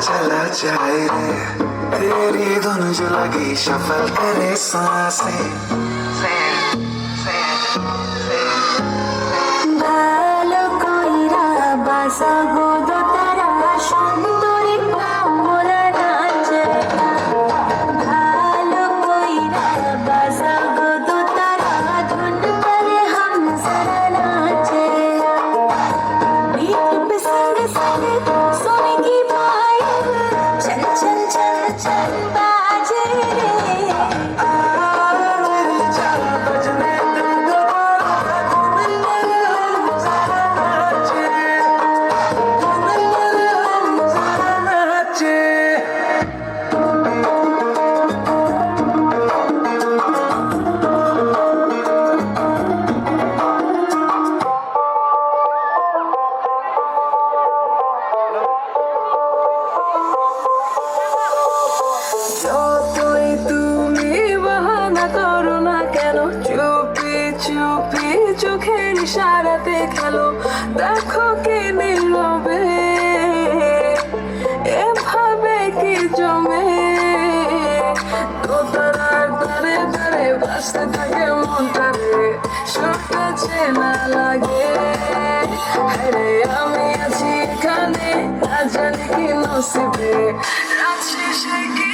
चला जाए रे तेरी धुन जो लगी शफल करे सांसें ভালো কইরা বাসা গো দোতারা সুন্দরী কামরা নাচে ভালো কইরা বাসা গো দোতারা ধুন করে হাম সারা নাচে बीट पे संग संग सोने की पायल चल चल चल चल बाजे रे मेरी जान बजने दो যতই তুমি বাহানা করো না কেন চুপি চুপি চোখের ইশারাতে খেলো দেখো কি নীরবে এভাবে কি জমে দোতারার দাঁড়ে দাঁড়ে বাসতে থাকে মনটারে সুরটা চেনা লাগে আরে আমি আছি এখানে না জানি কি নসিবে রাত শেষে কি